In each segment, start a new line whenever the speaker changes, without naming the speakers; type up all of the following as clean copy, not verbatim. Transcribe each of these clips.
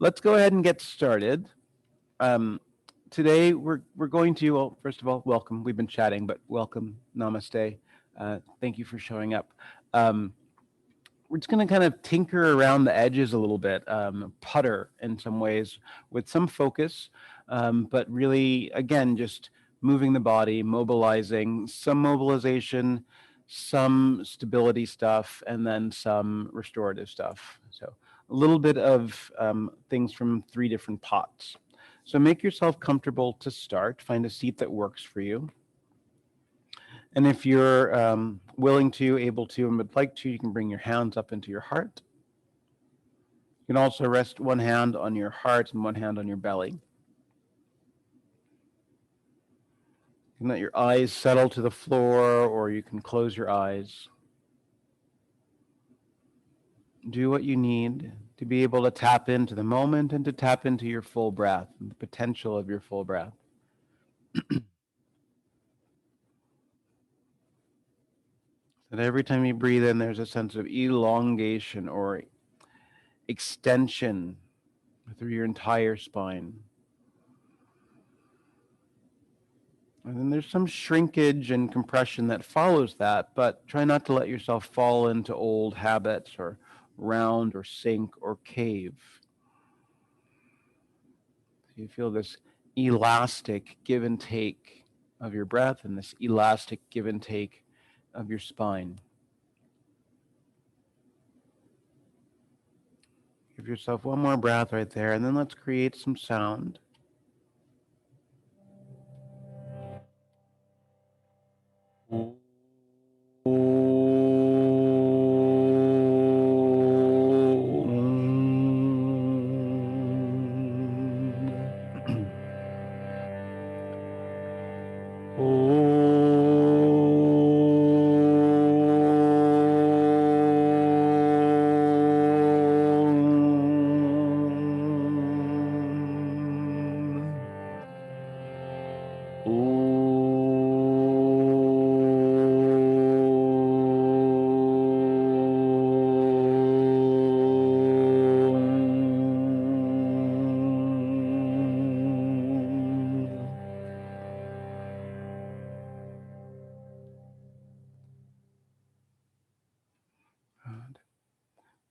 Let's go ahead and get started. Um, Today we're going to, well, first of all, welcome. We've been chatting, but welcome, namaste. Thank you for showing up. Um, we're just going to kind of tinker around the edges a little bit, putter in some ways with some focus, but really, again, just moving the body, mobilizing, some mobilization, some stability stuff, and then some restorative stuff. So a little bit of things from three different pots. So make yourself comfortable to start. Find a seat that works for you. And if you're willing to, able to, and would like to, you can bring your hands up into your heart. You can also rest one hand on your heart and one hand on your belly. You can let your eyes settle to the floor, or you can close your eyes. Do what you need to be able to tap into the moment and to tap into your full breath and the potential of your full breath. That every time you breathe in, there's a sense of elongation or extension through your entire spine. And then there's some shrinkage and compression that follows that, but try not to let yourself fall into old habits or round or sink or cave. So you feel this elastic give and take of your breath and this elastic give and take of your spine. Give yourself one more breath right there, and then let's create some sound.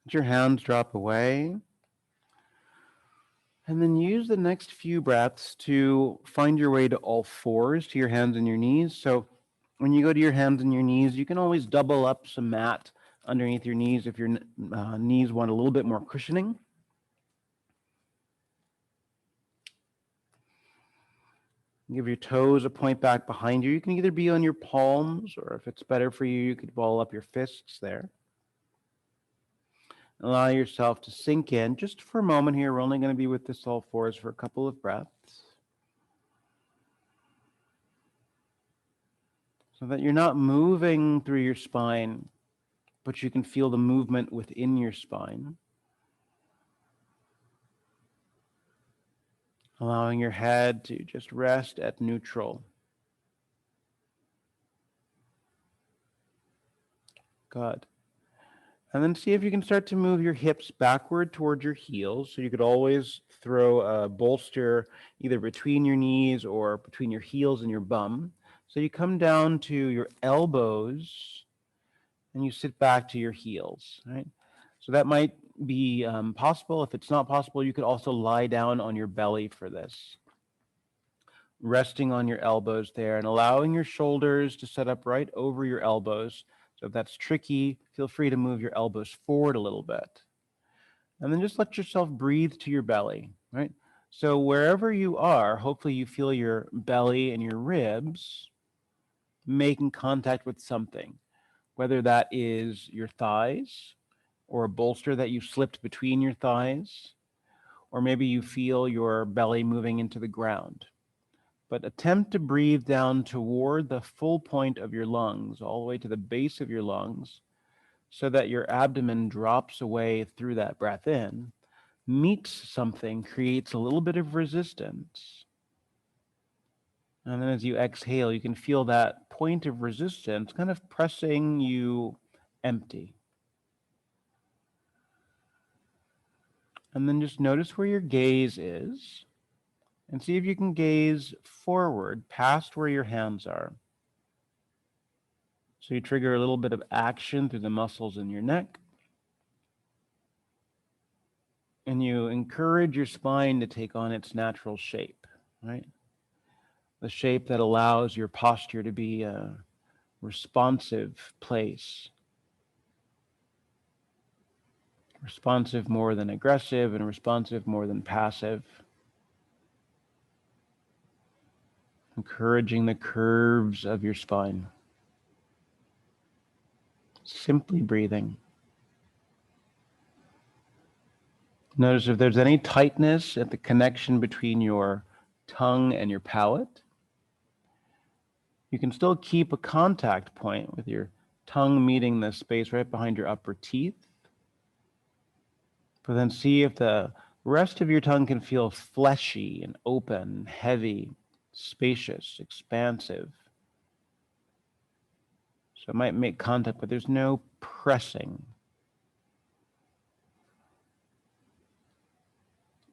Let your hands drop away. And then use the next few breaths to find your way to all fours, to your hands and your knees. So when you go to your hands and your knees, you can always double up some mat underneath your knees if your knees want a little bit more cushioning. Give your toes a point back behind you. You can either be on your palms, or if it's better for you, you could ball up your fists there. Allow yourself to sink in just for a moment here. We're only going to be with this all fours for a couple of breaths, so that you're not moving through your spine, but you can feel the movement within your spine. Allowing your head to just rest at neutral. Good. And then see if you can start to move your hips backward towards your heels. So you could always throw a bolster either between your knees or between your heels and your bum. So you come down to your elbows and you sit back to your heels, right? So that might be possible. If it's not possible, you could also lie down on your belly for this. Resting on your elbows there and allowing your shoulders to set up right over your elbows. So if that's tricky, feel free to move your elbows forward a little bit. And then just let yourself breathe to your belly, right? So wherever you are, hopefully you feel your belly and your ribs making contact with something, whether that is your thighs or a bolster that you slipped between your thighs, or maybe you feel your belly moving into the ground. But attempt to breathe down toward the full point of your lungs, all the way to the base of your lungs, so that your abdomen drops away through that breath in, meets something, creates a little bit of resistance. And then as you exhale, you can feel that point of resistance kind of pressing you empty. And then just notice where your gaze is and see if you can gaze forward past where your hands are. So you trigger a little bit of action through the muscles in your neck. And you encourage your spine to take on its natural shape, right? The shape that allows your posture to be a responsive place. Responsive more than aggressive and responsive more than passive. Encouraging the curves of your spine. Simply breathing. Notice if there's any tightness at the connection between your tongue and your palate. You can still keep a contact point with your tongue meeting the space right behind your upper teeth. But then see if the rest of your tongue can feel fleshy and open, heavy, spacious, expansive. So it might make contact, but there's no pressing.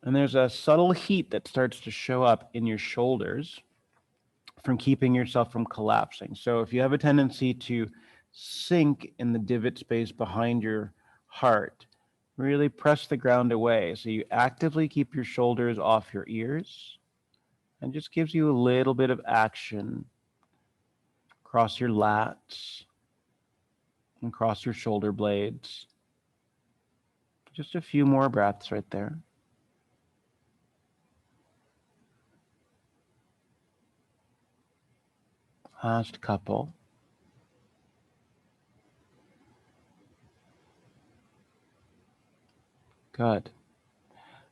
And there's a subtle heat that starts to show up in your shoulders from keeping yourself from collapsing. So if you have a tendency to sink in the divot space behind your heart, really press the ground away. So you actively keep your shoulders off your ears and just gives you a little bit of action across your lats and across your shoulder blades. Just a few more breaths right there. Last couple. Good.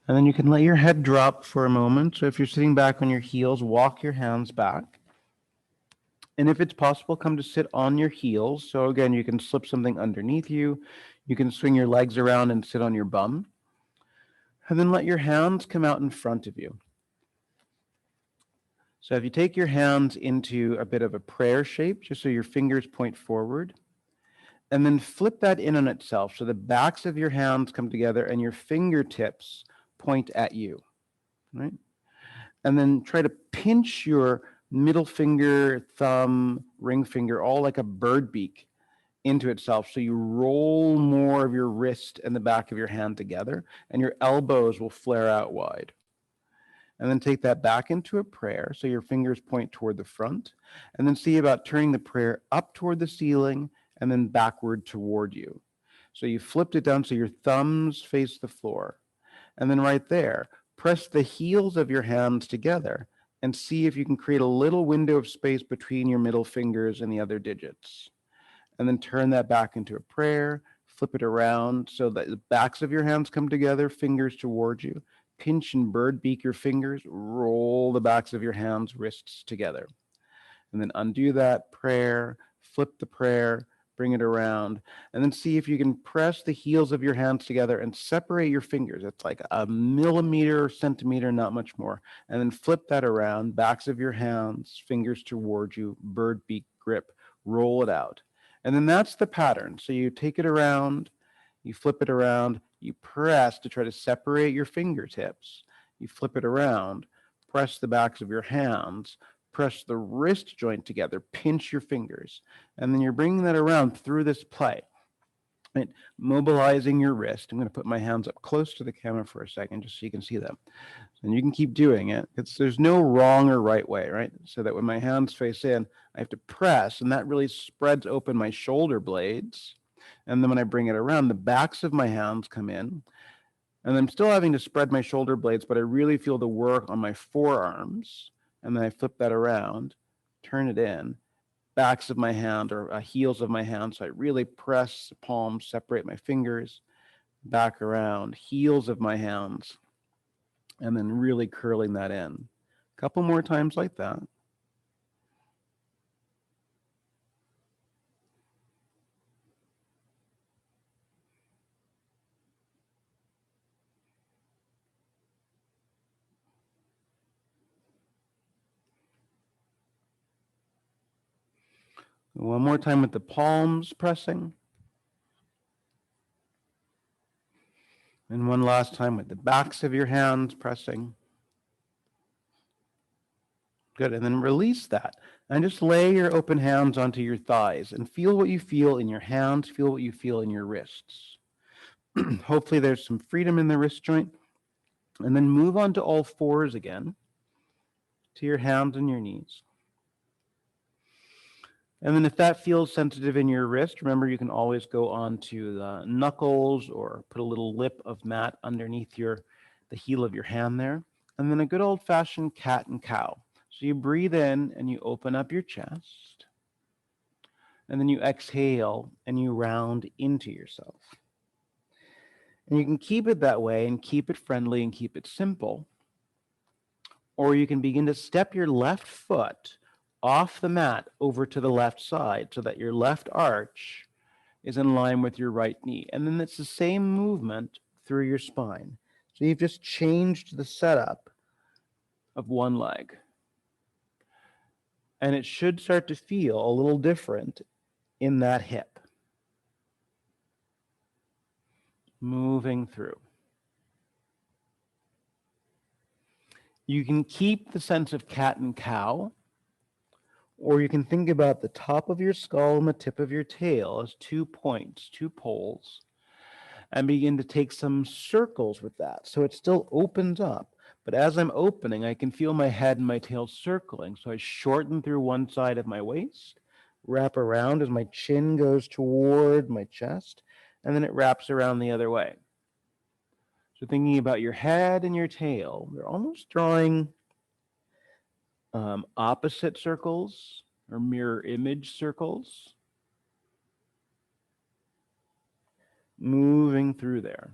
And then you can let your head drop for a moment. So if you're sitting back on your heels, walk your hands back. And if it's possible, come to sit on your heels. So again, you can slip something underneath you. You can swing your legs around and sit on your bum. And then let your hands come out in front of you. So if you take your hands into a bit of a prayer shape, just so your fingers point forward, and then flip that in on itself. So the backs of your hands come together and your fingertips point at you, right? And then try to pinch your middle finger, thumb, ring finger, all like a bird beak into itself. So you roll more of your wrist and the back of your hand together, and your elbows will flare out wide. And then take that back into a prayer. So your fingers point toward the front, and then see about turning the prayer up toward the ceiling and then backward toward you. So you flipped it down so your thumbs face the floor. And then right there, press the heels of your hands together and see if you can create a little window of space between your middle fingers and the other digits. And then turn that back into a prayer, flip it around so that the backs of your hands come together, fingers towards you. Pinch and bird beak your fingers, roll the backs of your hands, wrists together. And then undo that prayer, flip the prayer, bring it around, and then see if you can press the heels of your hands together and separate your fingers. It's like a millimeter or centimeter, not much more. And then flip that around, backs of your hands, fingers towards you, bird beak grip, roll it out. And then that's the pattern. So you take it around, you flip it around, you press to try to separate your fingertips. You flip it around, press the backs of your hands, press the wrist joint together, pinch your fingers, and then you're bringing that around through this play, right? Mobilizing your wrist. I'm going to put my hands up close to the camera for a second just so you can see them. And you can keep doing it. There's no wrong or right way, right? So that when my hands face in, I have to press, and that really spreads open my shoulder blades. And then when I bring it around, the backs of my hands come in. And I'm still having to spread my shoulder blades, but I really feel the work on my forearms. And then I flip that around, turn it in, backs of my hand or heels of my hand. So I really press the palms, separate my fingers, back around, heels of my hands, and then really curling that in. A couple more times like that. One more time with the palms pressing. And one last time with the backs of your hands pressing. Good. And then release that. And just lay your open hands onto your thighs and feel what you feel in your hands, feel what you feel in your wrists. Hopefully there's some freedom in the wrist joint. And then move on to all fours again, to your hands and your knees. And then if that feels sensitive in your wrist, remember you can always go on to the knuckles or put a little lip of mat underneath the heel of your hand there. And then a good old-fashioned cat and cow. So you breathe in and you open up your chest. And then you exhale and you round into yourself. And you can keep it that way and keep it friendly and keep it simple. Or you can begin to step your left foot off the mat over to the left side so that your left arch is in line with your right knee. And then it's the same movement through your spine. So you've just changed the setup of one leg. And it should start to feel a little different in that hip. Moving through. You can keep the sense of cat and cow, or you can think about the top of your skull and the tip of your tail as 2 points, 2 poles, and begin to take some circles with that. So it still opens up, but as I'm opening, I can feel my head and my tail circling. So I shorten through one side of my waist, wrap around as my chin goes toward my chest, and then it wraps around the other way. So thinking about your head and your tail, they're almost drawing opposite circles or mirror image circles, moving through there.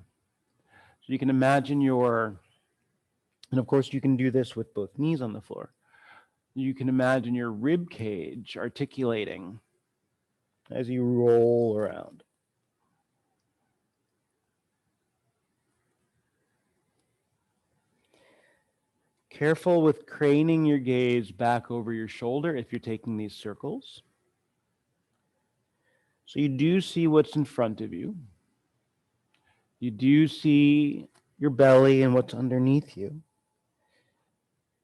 So you can imagine and of course you can do this with both knees on the floor. You can imagine your rib cage articulating as you roll around. Careful with craning your gaze back over your shoulder if you're taking these circles. So you do see what's in front of you. You do see your belly and what's underneath you.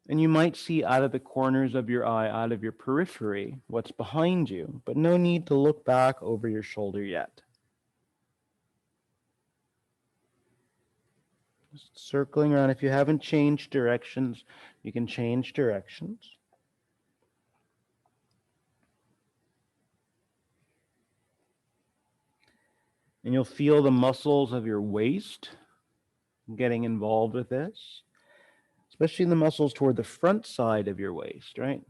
And you might see out of the corners of your eye, out of your periphery, what's behind you, but no need to look back over your shoulder yet. Just circling around. If you haven't changed directions, you can change directions. And you'll feel the muscles of your waist getting involved with this, especially the muscles toward the front side of your waist, right?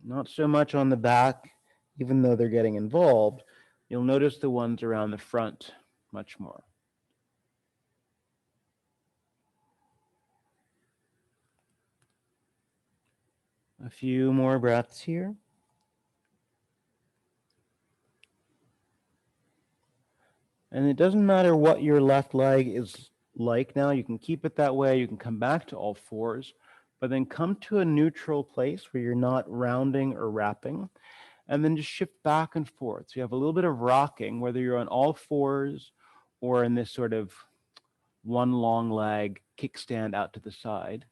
Not so much on the back, even though they're getting involved. You'll notice the ones around the front much more. A few more breaths here. And it doesn't matter what your left leg is like now. You can keep it that way. You can come back to all fours, but then come to a neutral place where you're not rounding or wrapping, and then just shift back and forth. So you have a little bit of rocking, whether you're on all fours or in this sort of one long leg kickstand out to the side.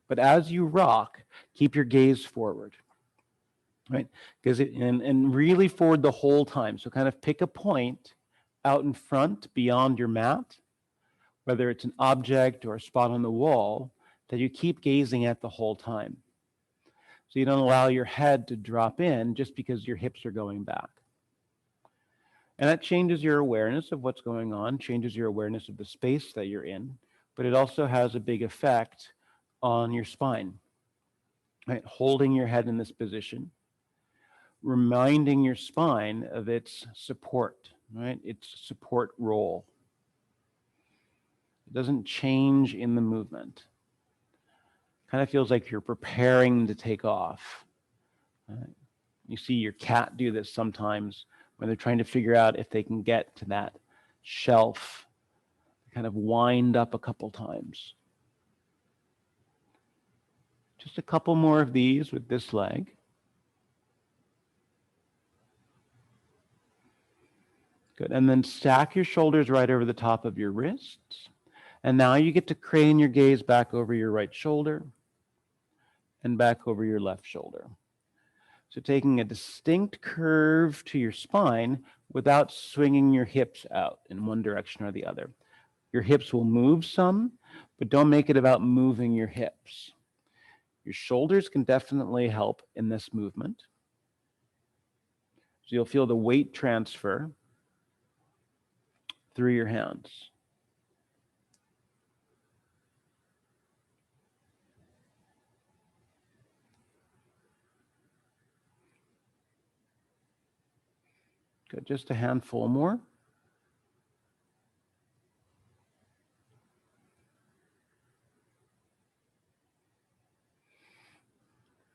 But as you rock, keep your gaze forward, right? And really forward the whole time. So kind of pick a point out in front beyond your mat, whether it's an object or a spot on the wall, that you keep gazing at the whole time. So you don't allow your head to drop in just because your hips are going back. And that changes your awareness of what's going on, changes your awareness of the space that you're in, but it also has a big effect on your spine, right? Holding your head in this position, reminding your spine of its support, right? Its support role. It doesn't change in the movement. Kind of feels like you're preparing to take off. You see your cat do this sometimes when they're trying to figure out if they can get to that shelf. They kind of wind up a couple times. Just a couple more of these with this leg. Good. And then stack your shoulders right over the top of your wrists. And now you get to crane your gaze back over your right shoulder and back over your left shoulder. So taking a distinct curve to your spine without swinging your hips out in one direction or the other. Your hips will move some, but don't make it about moving your hips. Your shoulders can definitely help in this movement. So you'll feel the weight transfer through your hands. Good, just a handful more.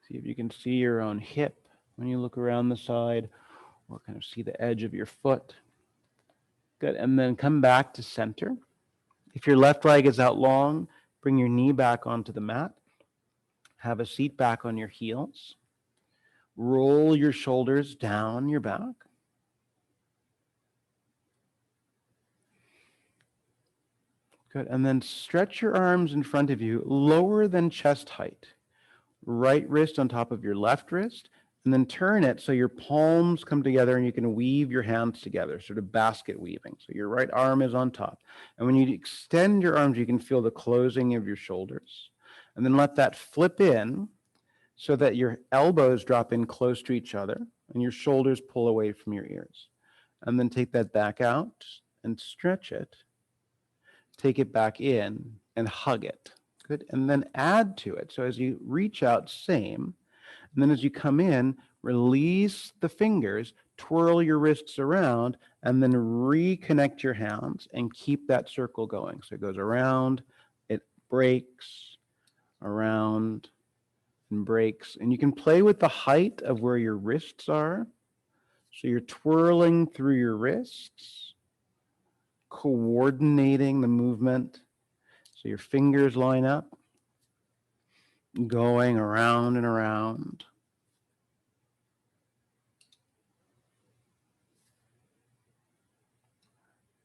See if you can see your own hip when you look around the side, or kind of see the edge of your foot. Good, and then come back to center. If your left leg is out long, bring your knee back onto the mat. Have a seat back on your heels. Roll your shoulders down your back. Good, and then stretch your arms in front of you, lower than chest height. Right wrist on top of your left wrist, and then turn it so your palms come together and you can weave your hands together, sort of basket weaving. So your right arm is on top. And when you extend your arms, you can feel the closing of your shoulders. And then let that flip in so that your elbows drop in close to each other and your shoulders pull away from your ears. And then take that back out and stretch it. Take it back in and hug it. Good. And then add to it. So as you reach out, same. And then as you come in, release the fingers, twirl your wrists around, and then reconnect your hands and keep that circle going. So it goes around, it breaks, around, and breaks. And you can play with the height of where your wrists are. So you're twirling through your wrists, coordinating the movement. So your fingers line up, going around and around.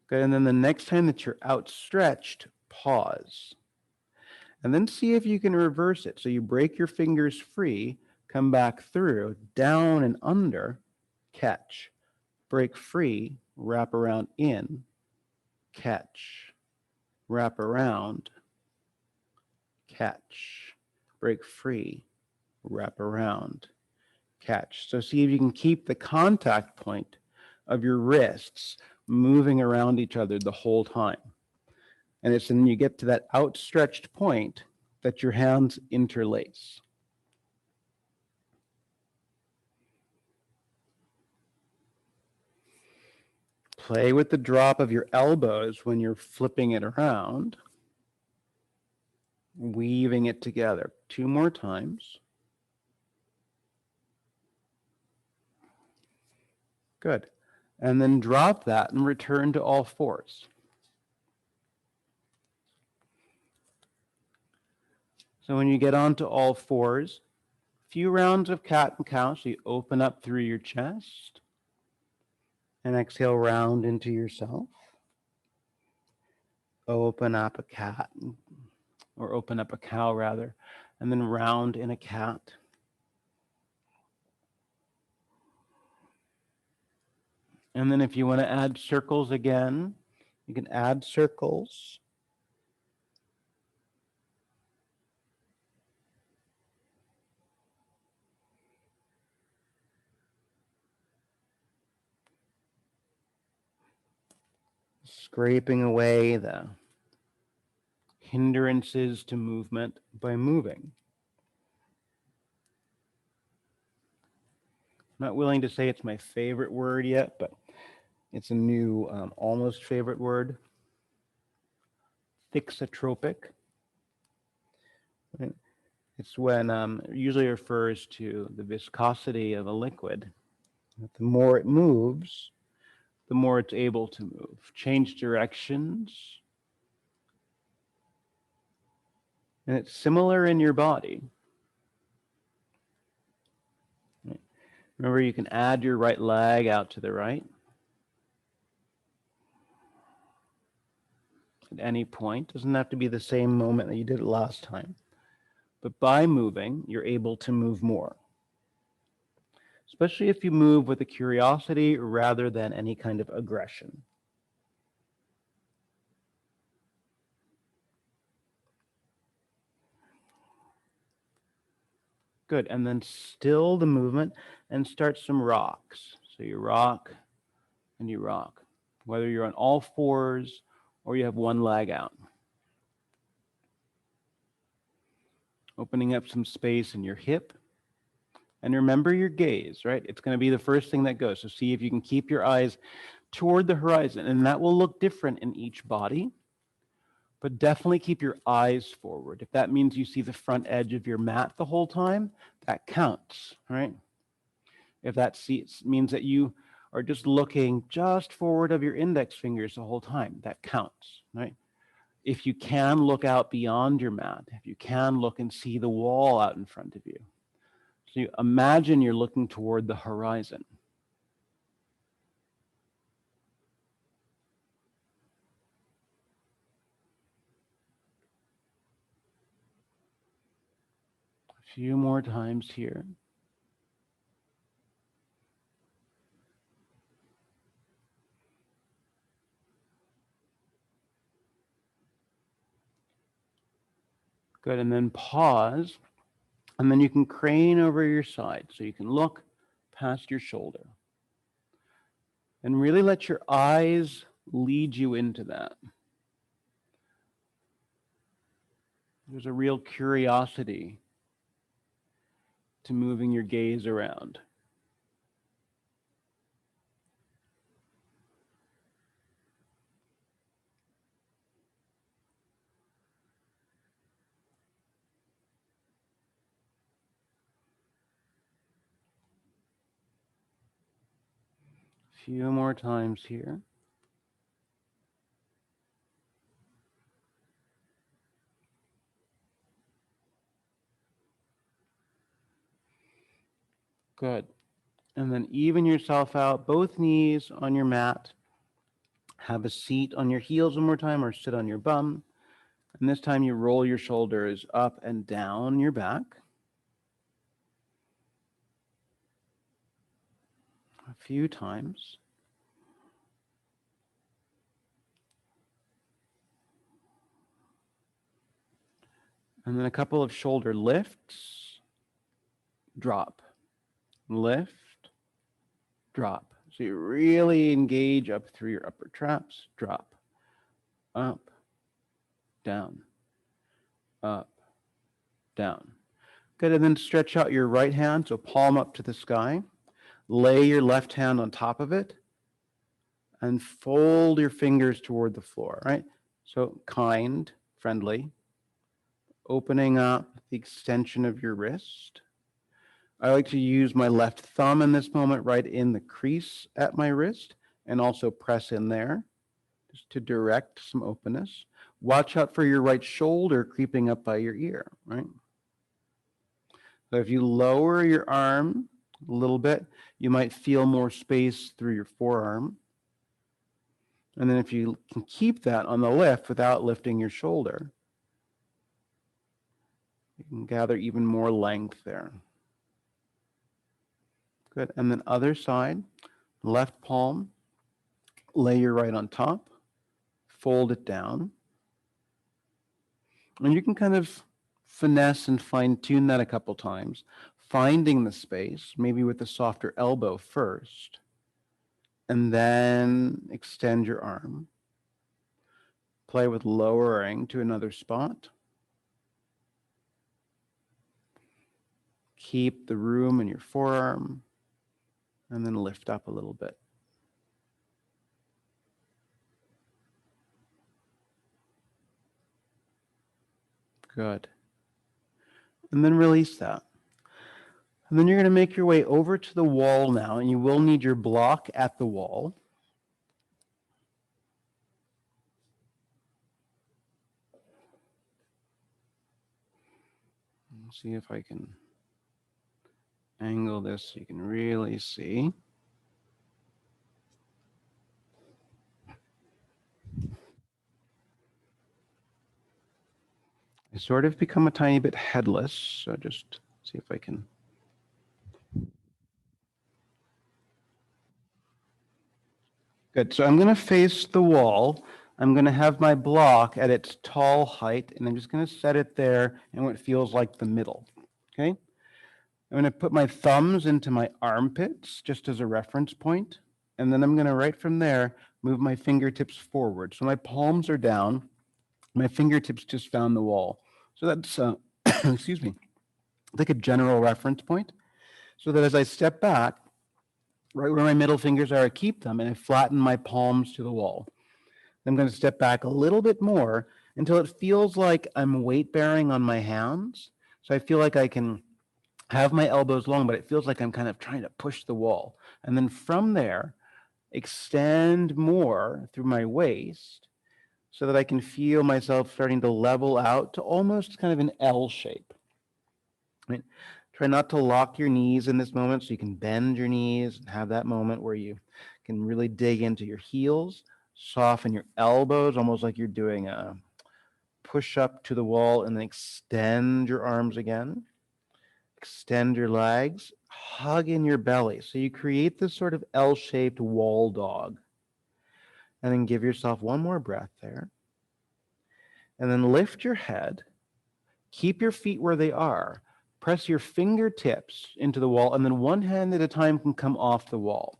Good, and then the next time that you're outstretched, pause. And then see if you can reverse it. So you break your fingers free, come back through, down and under, catch. Break free, wrap around in, catch. Wrap around, catch. Break free, wrap around, catch. So see if you can keep the contact point of your wrists moving around each other the whole time. And it's when you get to that outstretched point that your hands interlace. Play with the drop of your elbows when you're flipping it around, weaving it together. 2 more times. Good. And then drop that and return to all fours. So when you get onto all fours, a few rounds of cat and cow, so you open up through your chest and exhale round into yourself. Open up a cat, or open up a cow rather, and then round in a cat. And then if you want to add circles again, you can add circles. Scraping away the hindrances to movement by moving. I'm not willing to say it's my favorite word yet, but it's a new, almost favorite word. Thixotropic. It's when it usually refers to the viscosity of a liquid. The more it moves, the more it's able to move, change directions. And it's similar in your body. Remember, you can add your right leg out to the right. at any point. Doesn't have to be the same moment that you did it last time. But by moving, you're able to move more, especially if you move with a curiosity rather than any kind of aggression. Good. And then still the movement and start some rocks. So you rock and you rock, whether you're on all fours or you have one leg out. Opening up some space in your hip. And remember your gaze, right? It's going to be the first thing that goes. So see if you can keep your eyes toward the horizon. And that will look different in each body. But definitely keep your eyes forward. If that means you see the front edge of your mat the whole time, that counts, right? If that means that you are just looking just forward of your index fingers the whole time, that counts, right? If you can look out beyond your mat, if you can look and see the wall out in front of you. So you imagine you're looking toward the horizon. A few more times here. Good, and then pause, and then you can crane over your side so you can look past your shoulder. And really let your eyes lead you into that. There's a real curiosity to moving your gaze around. A few more times here. Good. And then even yourself out, both knees on your mat. Have a seat on your heels one more time or sit on your bum. And this time you roll your shoulders up and down your back. A few times. And then a couple of shoulder lifts, drop, lift, drop. So you really engage up through your upper traps, drop, up, down, up, down. Good, and then stretch out your right hand, so palm up to the sky. Lay your left hand on top of it and fold your fingers toward the floor, right? So kind, friendly, opening up the extension of your wrist. I like to use my left thumb in this moment right in the crease at my wrist and also press in there just to direct some openness. Watch out for your right shoulder creeping up by your ear, right? So if you lower your arm a little bit, you might feel more space through your forearm. And then if you can keep that on the lift without lifting your shoulder, you can gather even more length there. Good. And then other side, left palm, lay your right on top, fold it down. And you can kind of finesse and fine tune that a couple times, finding the space, maybe with the softer elbow first, and then extend your arm. Play with lowering to another spot. Keep the room in your forearm, and then lift up a little bit. Good. And then release that. And then you're going to make your way over to the wall now, and you will need your block at the wall. Let's see if I can angle this so you can really see. I sort of become a tiny bit headless, so just see if I can. Good, so I'm going to face the wall. I'm going to have my block at its tall height, and I'm just going to set it there in what feels like the middle, okay? I'm going to put my thumbs into my armpits just as a reference point, and then I'm going to, right from there, move my fingertips forward. So my palms are down, my fingertips just found the wall. So that's, excuse me, like a general reference point, so that as I step back, right where my middle fingers are, I keep them, and I flatten my palms to the wall. I'm going to step back a little bit more until it feels like I'm weight bearing on my hands. So I feel like I can have my elbows long, but it feels like I'm kind of trying to push the wall. And then from there, extend more through my waist so that I can feel myself starting to level out to almost kind of an L shape. Right? Try not to lock your knees in this moment so you can bend your knees and have that moment where you can really dig into your heels, soften your elbows, almost like you're doing a push up to the wall, and then extend your arms again. Extend your legs, hug in your belly. So you create this sort of L-shaped wall dog. And then give yourself one more breath there. And then lift your head. Keep your feet where they are. Press your fingertips into the wall, and then one hand at a time can come off the wall.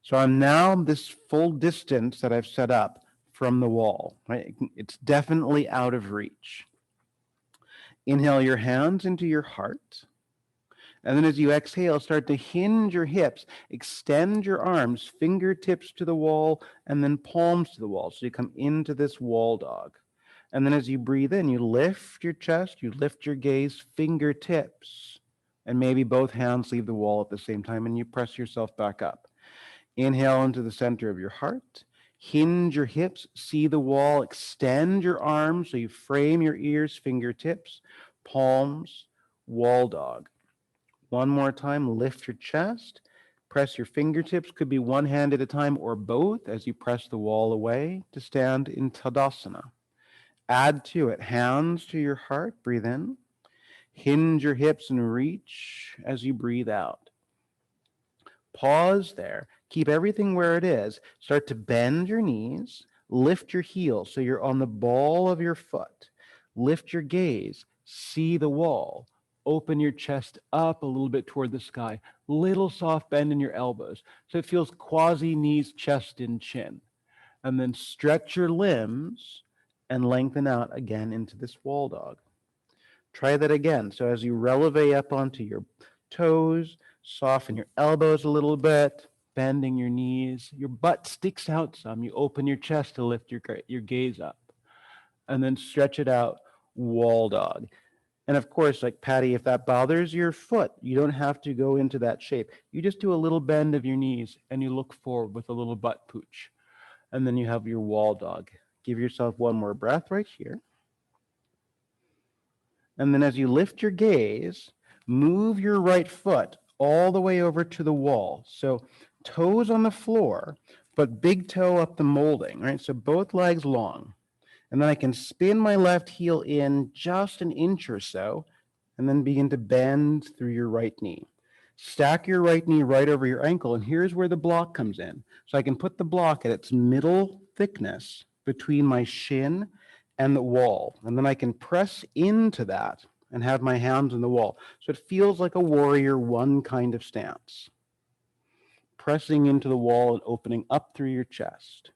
So I'm now this full distance that I've set up from the wall. Right? It's definitely out of reach. Inhale your hands into your heart. And then as you exhale, start to hinge your hips, extend your arms, fingertips to the wall, and then palms to the wall. So you come into this wall dog. And then as you breathe in, you lift your chest, you lift your gaze, fingertips, and maybe both hands leave the wall at the same time, and you press yourself back up. Inhale into the center of your heart. Hinge your hips, see the wall, extend your arms so you frame your ears, fingertips, palms, wall dog. One more time, lift your chest, press your fingertips, could be one hand at a time or both as you press the wall away to stand in Tadasana. Add to it, hands to your heart, breathe in. Hinge your hips and reach as you breathe out. Pause there, keep everything where it is. Start to bend your knees, lift your heels so you're on the ball of your foot. Lift your gaze, see the wall. Open your chest up a little bit toward the sky. Little soft bend in your elbows so it feels quasi knees, chest, and chin. And then stretch your limbs and lengthen out again into this wall dog. Try that again. So as you releve up onto your toes, soften your elbows a little bit, bending your knees. Your butt sticks out some. You open your chest to lift your gaze up. And then stretch it out, wall dog. And of course, like Patty, if that bothers your foot, you don't have to go into that shape. You just do a little bend of your knees and you look forward with a little butt pooch. And then you have your wall dog. Give yourself one more breath right here. And then as you lift your gaze, move your right foot all the way over to the wall. So toes on the floor, but big toe up the molding, right? So both legs long. And then I can spin my left heel in just an inch or so, and then begin to bend through your right knee. Stack your right knee right over your ankle, and here's where the block comes in. So I can put the block at its middle thickness between my shin and the wall, and then I can press into that and have my hands on the wall. So it feels like a warrior one kind of stance. Pressing into the wall and opening up through your chest.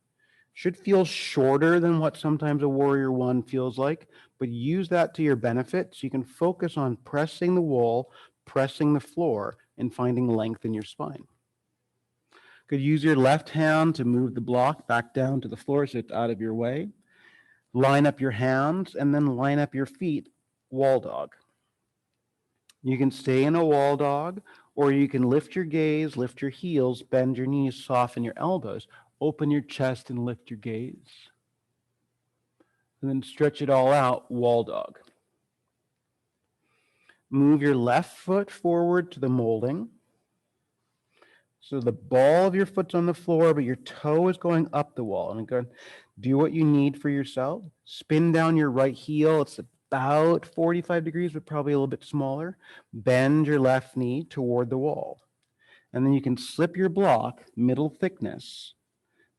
Should feel shorter than what sometimes a warrior one feels like, but use that to your benefit so you can focus on pressing the wall, pressing the floor, and finding length in your spine. Could use your left hand to move the block back down to the floor so it's out of your way. Line up your hands and then line up your feet, wall dog. You can stay in a wall dog, or you can lift your gaze, lift your heels, bend your knees, soften your elbows, open your chest and lift your gaze. And then stretch it all out, wall dog. Move your left foot forward to the molding. So the ball of your foot's on the floor, but your toe is going up the wall. And again, do what you need for yourself. Spin down your right heel. It's about 45 degrees, but probably a little bit smaller. Bend your left knee toward the wall. And then you can slip your block middle thickness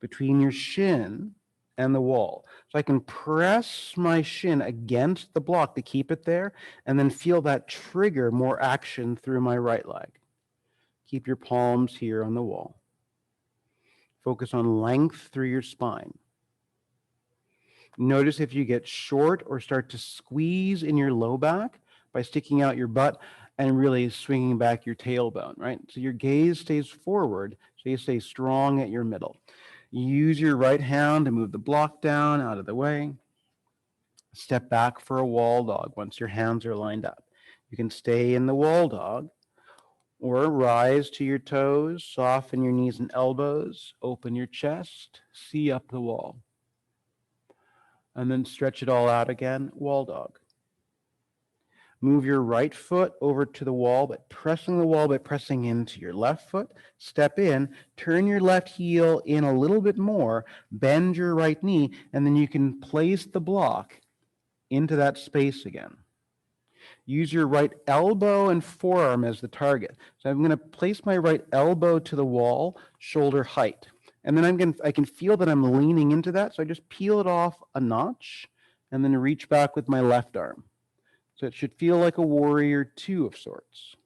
between your shin and the wall. So I can press my shin against the block to keep it there and then feel that trigger more action through my right leg. Keep your palms here on the wall. Focus on length through your spine. Notice if you get short or start to squeeze in your low back by sticking out your butt and really swinging back your tailbone, right? So your gaze stays forward, so you stay strong at your middle. Use your right hand to move the block down out of the way. Step back for a wall dog once your hands are lined up. You can stay in the wall dog or rise to your toes, soften your knees and elbows, open your chest, see up the wall. And then stretch it all out again, wall dog. Move your right foot over to the wall, but pressing the wall by pressing into your left foot. Step in, turn your left heel in a little bit more, bend your right knee, and then you can place the block into that space again. Use your right elbow and forearm as the target. So I'm going to place my right elbow to the wall, shoulder height. And then I can feel that I'm leaning into that, so I just peel it off a notch and then reach back with my left arm. So it should feel like a warrior two of sorts.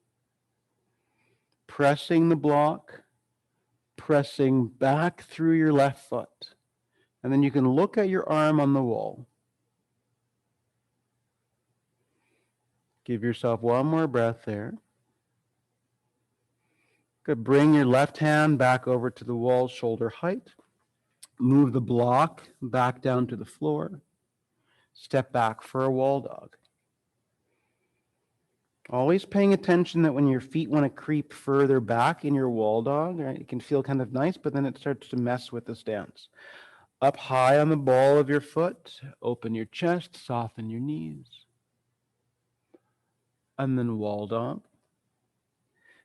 Pressing the block, pressing back through your left foot. And then you can look at your arm on the wall. Give yourself one more breath there. Good. Bring your left hand back over to the wall, shoulder height. Move the block back down to the floor. Step back for a wall dog. Always paying attention that when your feet want to creep further back in your wall dog, right, it can feel kind of nice, but then it starts to mess with the stance. Up high on the ball of your foot, open your chest, soften your knees. And then wall dog.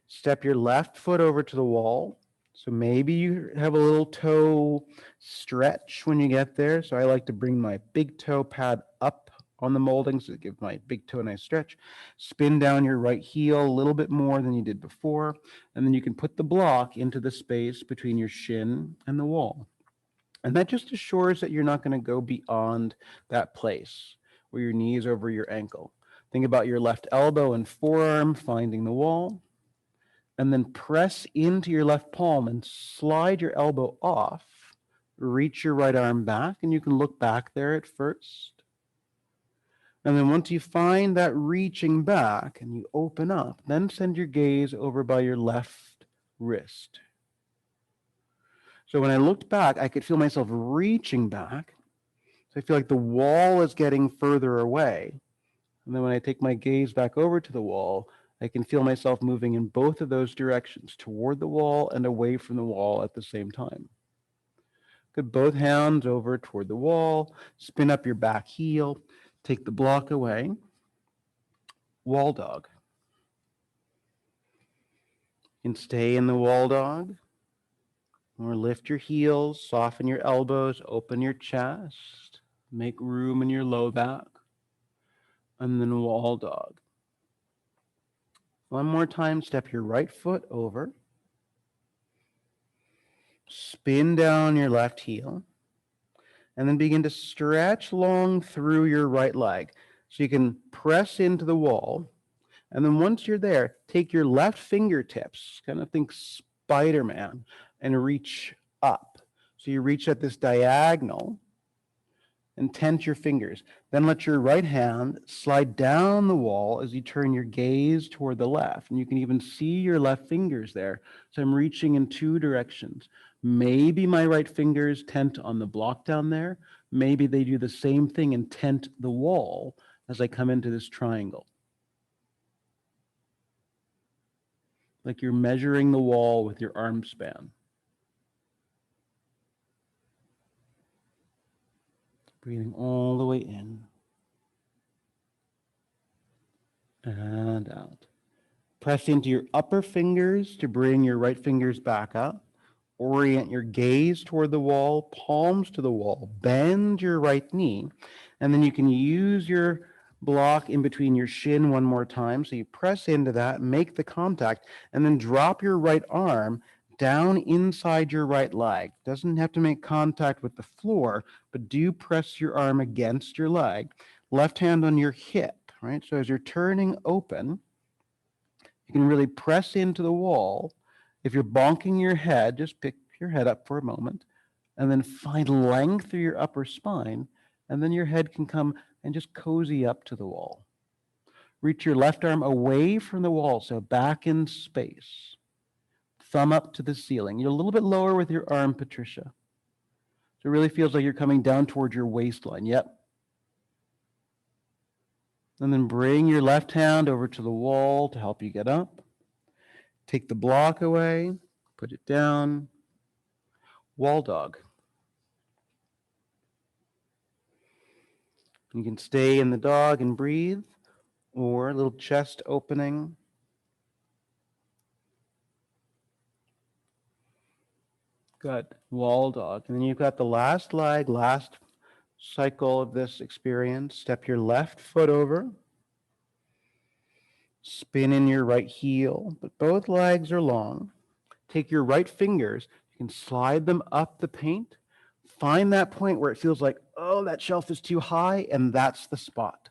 Step your left foot over to the wall. So maybe you have a little toe stretch when you get there. So I like to bring my big toe pad up on the molding so give my big toe a nice stretch. Spin down your right heel a little bit more than you did before. And then you can put the block into the space between your shin and the wall. And that just assures that you're not going to go beyond that place where your knee is over your ankle. Think about your left elbow and forearm finding the wall. And then press into your left palm and slide your elbow off. Reach your right arm back, and you can look back there at first. And then once you find that reaching back and you open up, then send your gaze over by your left wrist. So when I looked back, I could feel myself reaching back. So I feel like the wall is getting further away. And then when I take my gaze back over to the wall, I can feel myself moving in both of those directions, toward the wall and away from the wall at the same time. Good. Both hands over toward the wall, spin up your back heel, take the block away. Wall dog. You can stay in the wall dog, or lift your heels, soften your elbows, open your chest, make room in your low back, and then wall dog. One more time, step your right foot over. Spin down your left heel. And then begin to stretch long through your right leg. So you can press into the wall. And then once you're there, take your left fingertips, kind of think Spider-Man, and reach up. So you reach at this diagonal and tent your fingers. Then let your right hand slide down the wall as you turn your gaze toward the left. And you can even see your left fingers there. So I'm reaching in two directions. Maybe my right fingers tent on the block down there. Maybe they do the same thing and tent the wall as I come into this triangle. Like you're measuring the wall with your arm span. Breathing all the way in and out. Press into your upper fingers to bring your right fingers back up. Orient your gaze toward the wall, palms to the wall. Bend your right knee, and then you can use your block in between your shin one more time. So you press into that, make the contact, and then drop your right arm down inside your right leg. Doesn't have to make contact with the floor, but do press your arm against your leg. Left hand on your hip, right? So as you're turning open, you can really press into the wall. If you're bonking your head, just pick your head up for a moment and then find length through your upper spine, and then your head can come and just cozy up to the wall. Reach your left arm away from the wall, so back in space. Thumb up to the ceiling. You're a little bit lower with your arm, Patricia. So it really feels like you're coming down towards your waistline. Yep. And then bring your left hand over to the wall to help you get up. Take the block away, put it down. Wall dog. You can stay in the dog and breathe, or a little chest opening. Good. Wall dog. And then you've got the last leg, last cycle of this experience. Step your left foot over. Spin in your right heel, but both legs are long. Take your right fingers. You can slide them up the paint. Find that point where it feels like, oh, that shelf is too high, and that's the spot.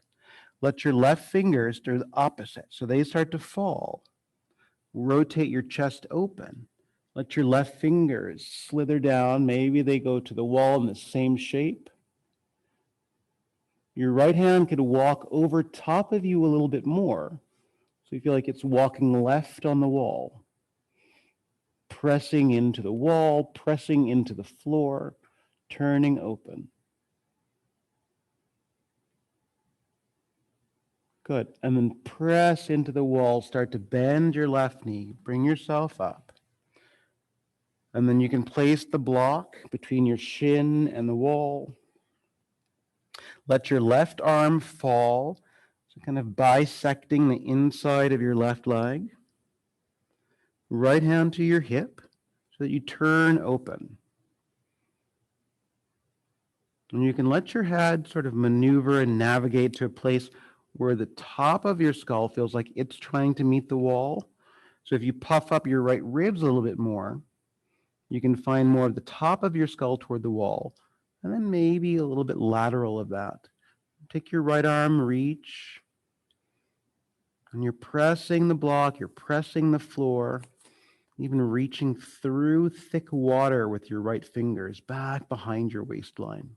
Let your left fingers do the opposite. So they start to fall. Rotate your chest open. Let your left fingers slither down. Maybe they go to the wall in the same shape. Your right hand could walk over top of you a little bit more. So you feel like it's walking left on the wall. Pressing into the wall, pressing into the floor, turning open. Good. And then press into the wall. Start to bend your left knee. Bring yourself up. And then you can place the block between your shin and the wall. Let your left arm fall, so kind of bisecting the inside of your left leg. Right hand to your hip so that you turn open. And you can let your head sort of maneuver and navigate to a place where the top of your skull feels like it's trying to meet the wall. So if you puff up your right ribs a little bit more, you can find more of the top of your skull toward the wall, and then maybe a little bit lateral of that. Take your right arm, reach, and you're pressing the block, you're pressing the floor, even reaching through thick water with your right fingers back behind your waistline.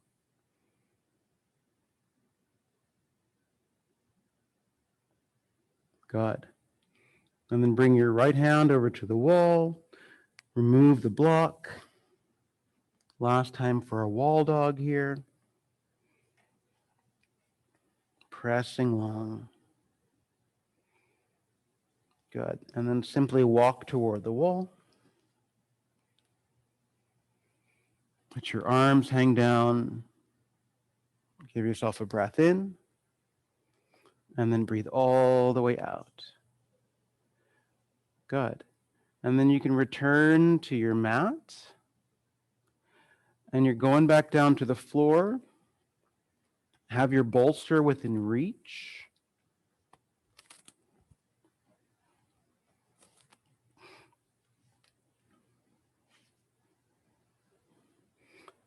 Good. And then bring your right hand over to the wall, remove the block. Last time for a wall dog here. Pressing long. Good. And then simply walk toward the wall. Let your arms hang down. Give yourself a breath in. And then breathe all the way out. Good. And then you can return to your mat. And you're going back down to the floor. Have your bolster within reach.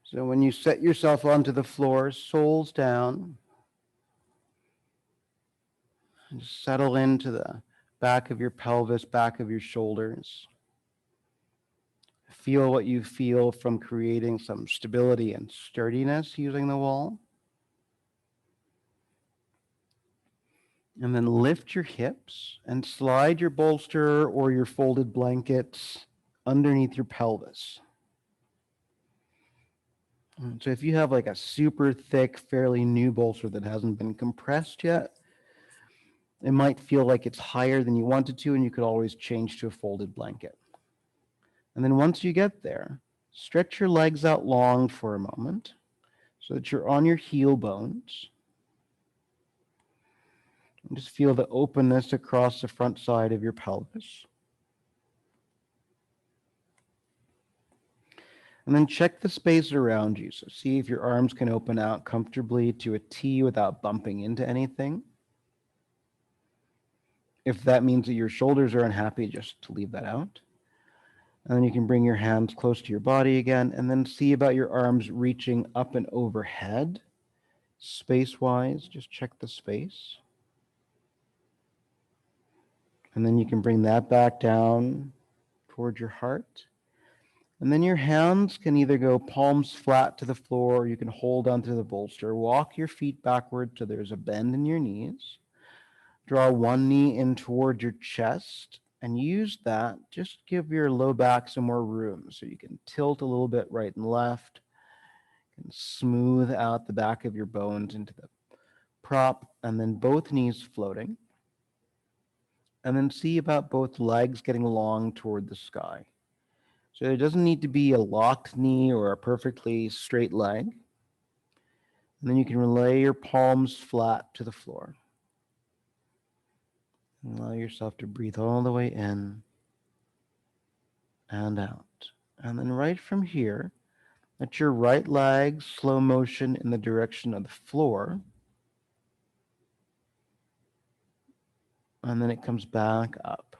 So when you set yourself onto the floor, soles down, and settle into the back of your pelvis, back of your shoulders. Feel what you feel from creating some stability and sturdiness using the wall. And then lift your hips and slide your bolster or your folded blankets underneath your pelvis. So if you have like a super thick, fairly new bolster that hasn't been compressed yet, it might feel like it's higher than you wanted to, and you could always change to a folded blanket. And then once you get there, stretch your legs out long for a moment so that you're on your heel bones. And just feel the openness across the front side of your pelvis. And then check the space around you. So see if your arms can open out comfortably to a T without bumping into anything. If that means that your shoulders are unhappy, just leave that out. And then you can bring your hands close to your body again, and then see about your arms reaching up and overhead. Space-wise, just check the space. And then you can bring that back down toward your heart. And then your hands can either go palms flat to the floor, or you can hold onto the bolster. Walk your feet backward till there's a bend in your knees. Draw one knee in toward your chest and use that. Just give your low back some more room so you can tilt a little bit right and left and smooth out the back of your bones into the prop, and then both knees floating. And then see about both legs getting long toward the sky. So it doesn't need to be a locked knee or a perfectly straight leg. And then you can lay your palms flat to the floor. Allow yourself to breathe all the way in and out. And then right from here, let your right leg slow motion in the direction of the floor. And then it comes back up.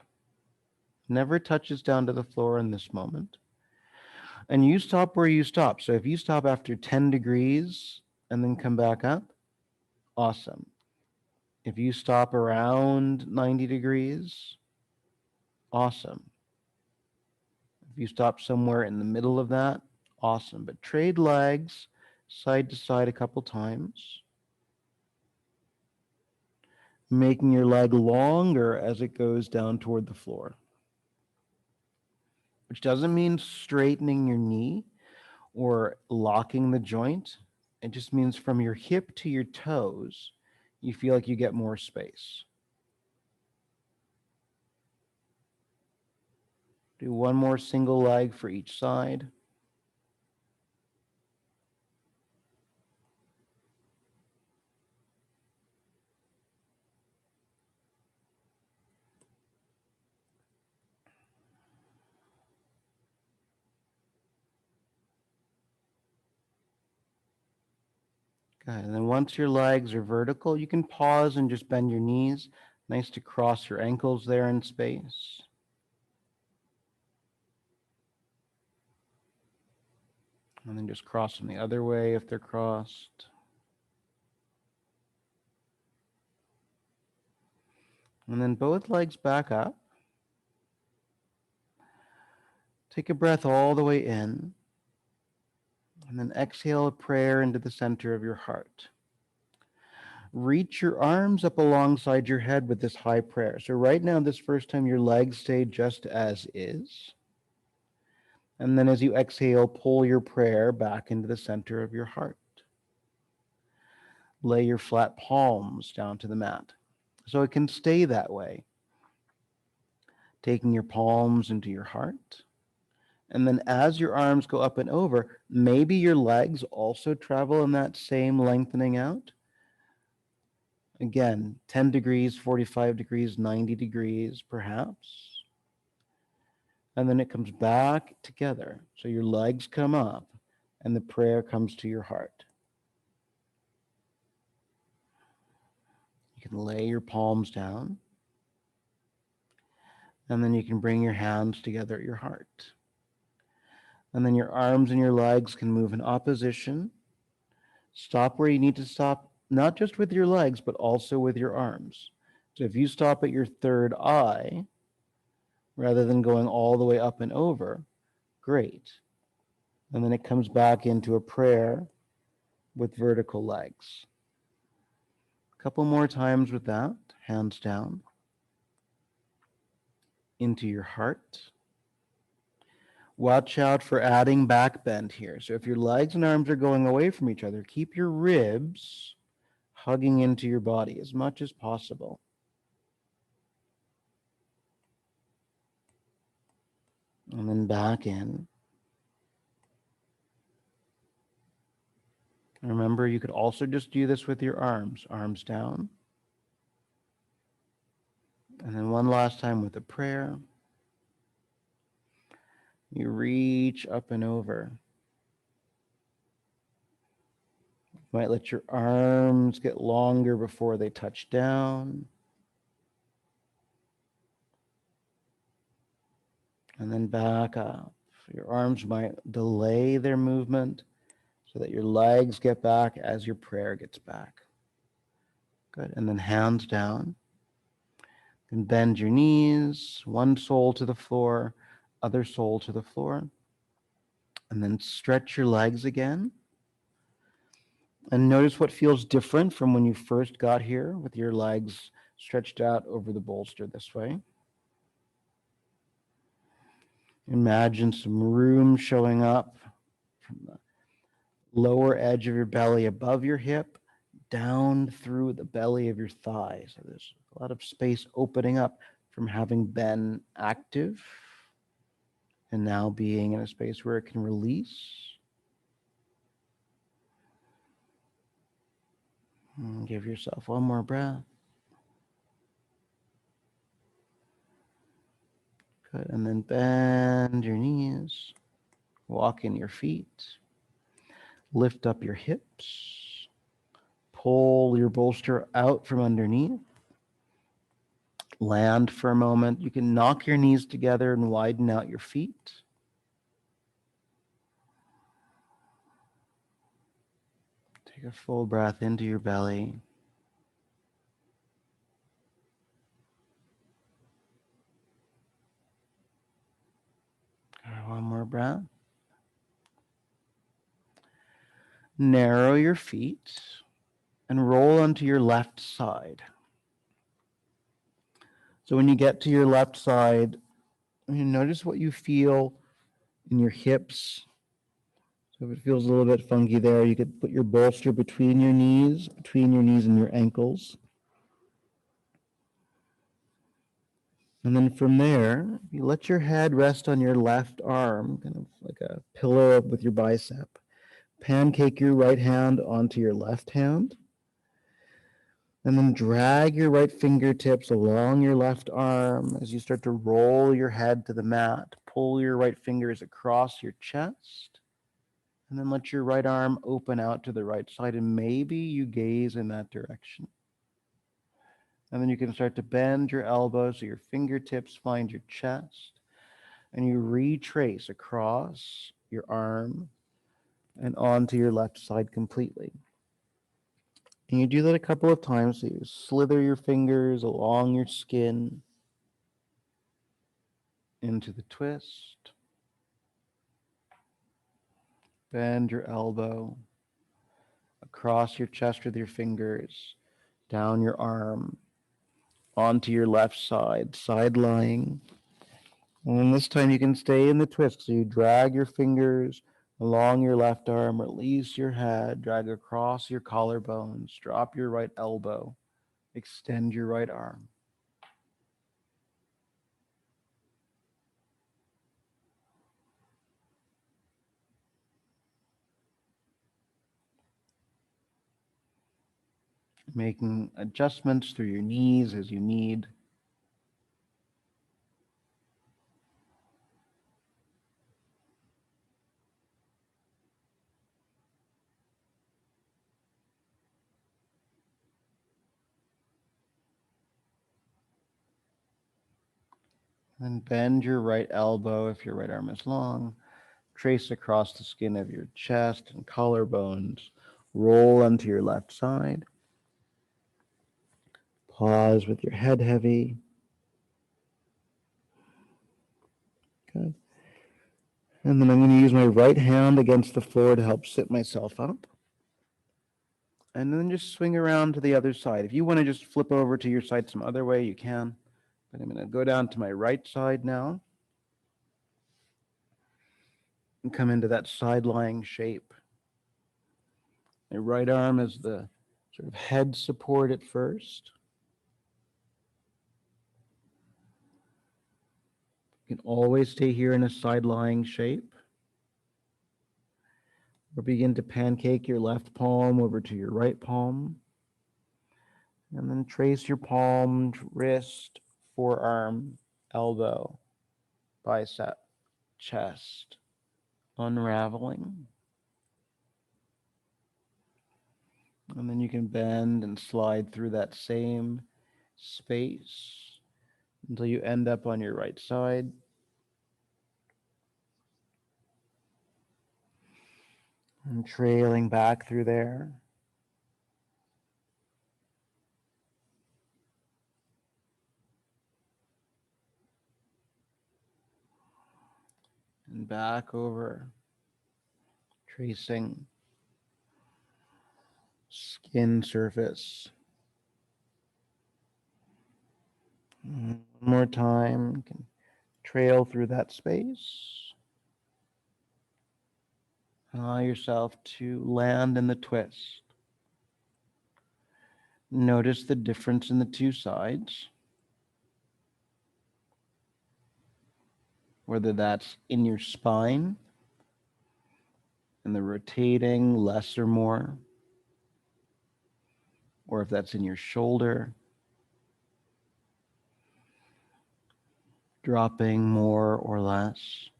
Never touches down to the floor in this moment. And you stop where you stop. So if you stop after 10 degrees and then come back up, awesome. If you stop around 90 degrees, awesome. If you stop somewhere in the middle of that, awesome. But trade legs side to side a couple times, making your leg longer as it goes down toward the floor, which doesn't mean straightening your knee or locking the joint. It just means from your hip to your toes, you feel like you get more space. Do one more single leg for each side. Good. And then once your legs are vertical, you can pause and just bend your knees. Nice to cross your ankles there in space. And then just cross them the other way if they're crossed. And then both legs back up. Take a breath all the way in. And then exhale a prayer into the center of your heart. Reach your arms up alongside your head with this high prayer. So right now, this first time, your legs stay just as is. And then as you exhale, pull your prayer back into the center of your heart. Lay your flat palms down to the mat so it can stay that way. Taking your palms into your heart. And then as your arms go up and over, maybe your legs also travel in that same lengthening out. Again, 10 degrees, 45 degrees, 90 degrees, perhaps. And then it comes back together. So your legs come up and the prayer comes to your heart. You can lay your palms down. And then you can bring your hands together at your heart. And then your arms and your legs can move in opposition. Stop where you need to stop, not just with your legs, but also with your arms. So if you stop at your third eye, rather than going all the way up and over, great. And then it comes back into a prayer with vertical legs. A couple more times with that, hands down, into your heart. Watch out for adding back bend here. So if your legs and arms are going away from each other, keep your ribs hugging into your body as much as possible. And then back in. Remember, you could also just do this with your arms down. And then one last time with a prayer. You reach up and over. You might let your arms get longer before they touch down. and then back up. Your arms might delay their movement so that your legs get back as your prayer gets back. Good. And then hands down. And bend your knees, one sole to the floor, other sole to the floor. And then stretch your legs again. And notice what feels different from when you first got here with your legs stretched out over the bolster this way. Imagine some room showing up from the lower edge of your belly above your hip down through the belly of your thigh. So there's a lot of space opening up from having been active and now being in a space where it can release. And give yourself one more breath. Good. And then bend your knees, walk in your feet, lift up your hips, pull your bolster out from underneath. Land for a moment. You can knock your knees together and widen out your feet. Take a full breath into your belly. One more breath. Narrow your feet and roll onto your left side. So when you get to your left side, you notice what you feel in your hips. So if it feels a little bit funky there, you could put your bolster between your knees and your ankles. And then from there, you let your head rest on your left arm, kind of like a pillow with your bicep. Pancake your right hand onto your left hand. And then drag your right fingertips along your left arm as you start to roll your head to the mat. Pull your right fingers across your chest. And then let your right arm open out to the right side. And maybe you gaze in that direction. And then you can start to bend your elbows so your fingertips find your chest. And you retrace across your arm and onto your left side completely. And you do that a couple of times. So you slither your fingers along your skin into the twist. Bend your elbow across your chest with your fingers, down your arm, onto your left side, side lying. And then this time you can stay in the twist. So you drag your fingers along your left arm, release your head, drag across your collarbones, drop your right elbow, extend your right arm. Making adjustments through your knees as you need. And bend your right elbow if your right arm is long. Trace across the skin of your chest and collarbones. Roll onto your left side. Pause with your head heavy. Good. And then I'm going to use my right hand against the floor to help sit myself up. And then just swing around to the other side. If you want to just flip over to your side some other way, you can. But I'm going to go down to my right side now and come into that side lying shape. My right arm is the sort of head support at first. You can always stay here in a side lying shape. Or begin to pancake your left palm over to your right palm. And then trace your palm, wrist, forearm, elbow, bicep, chest, unraveling. And then you can bend and slide through that same space until you end up on your right side. And trailing back through there. And back over, tracing skin surface. One more time, you can trail through that space. Allow yourself to land in the twist. Notice the difference in the two sides, whether that's in your spine and the rotating less or more, or if that's in your shoulder, dropping more or less.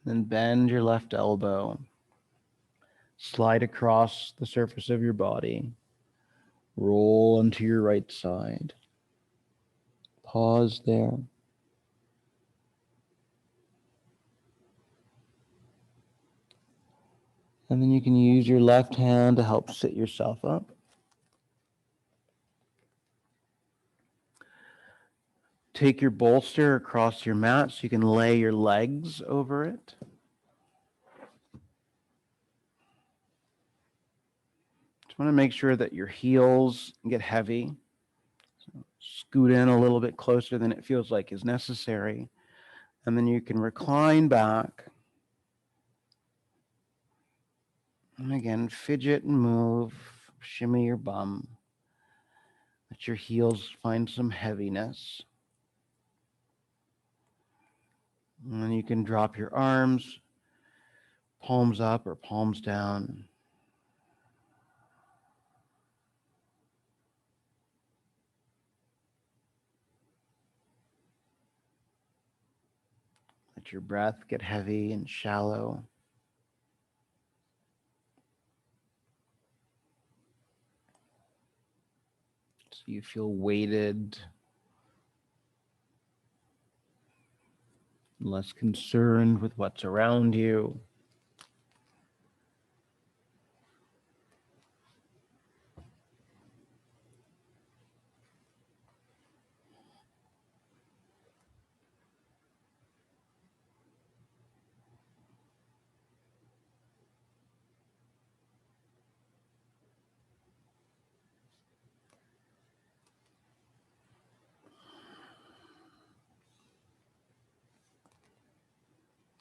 Then bend your left elbow, slide across the surface of your body, roll onto your right side. Pause there. And then you can use your left hand to help sit yourself up. Take your bolster across your mat so you can lay your legs over it. Just want to make sure that your heels get heavy. So scoot in a little bit closer than it feels like is necessary. And then you can recline back. And again, fidget and move, shimmy your bum. Let your heels find some heaviness. And then you can drop your arms, palms up or palms down. Let your breath get heavy and shallow. So you feel weighted, less concerned with what's around you.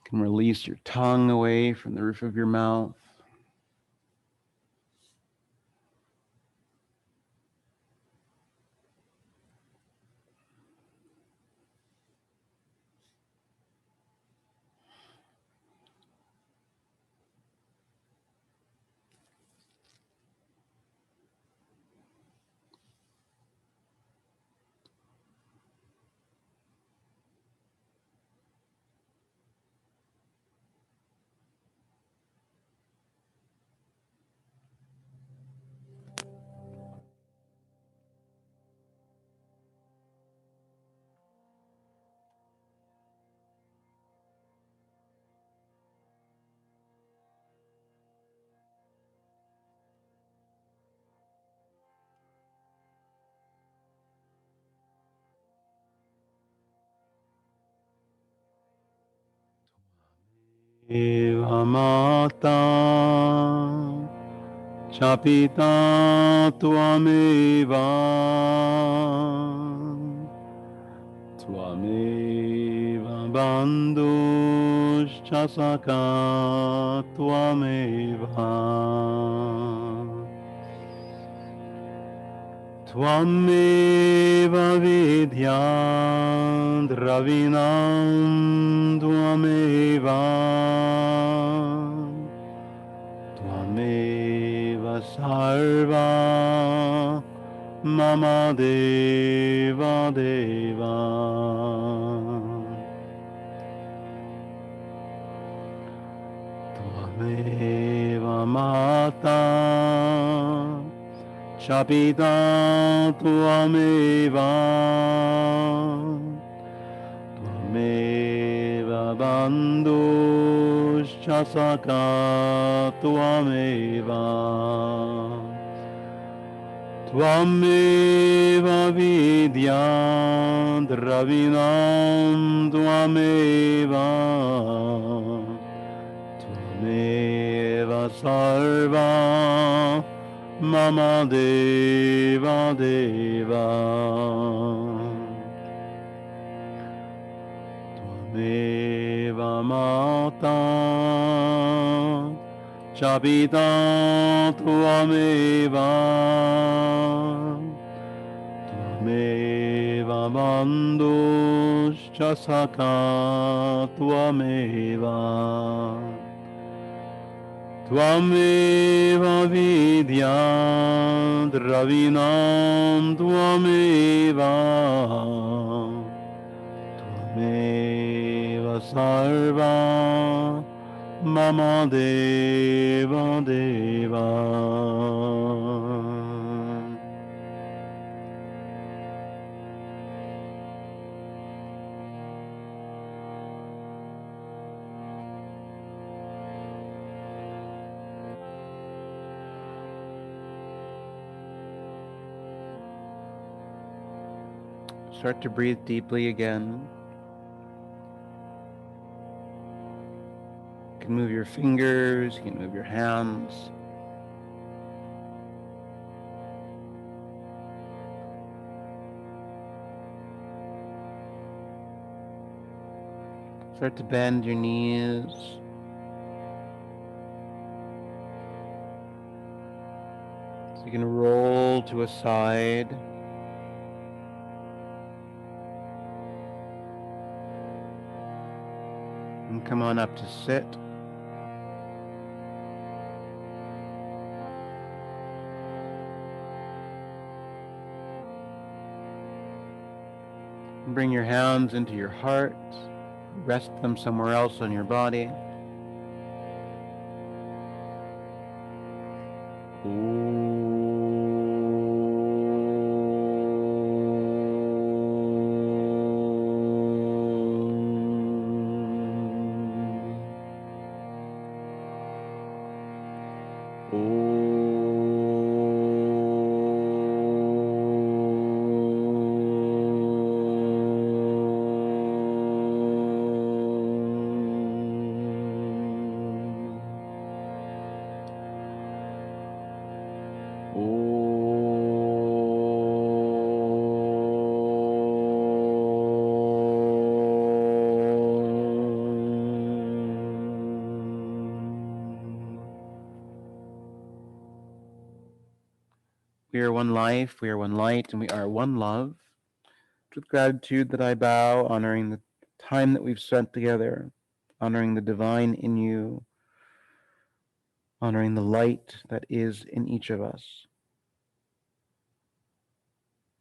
You can release your tongue away from the roof of your mouth. Eva mata chapita tuameva tuameva banduscha saka tuameva Tvameva vidyam dravinam tvameva tvameva sarva mama deva deva tvameva mata chapita tuameva tuameva banduscha saka tuameva tuameva vidya dravinam tuameva tuameva sarva mama deva deva tuameva mata Chabita tuameva tuameva banduscha saka tuameva tuameva vidya dravinam tuameva tuameva sarva Mama Deva Deva. Start to breathe deeply again. You can move your fingers, you can move your hands. Start to bend your knees. So you can roll to a side. And come on up to sit. Bring your hands into your heart. Rest them somewhere else on your body. We are one life, we are one light, and we are one love. With gratitude that I bow, honoring the time that we've spent together, honoring the divine in you, honoring the light that is in each of us.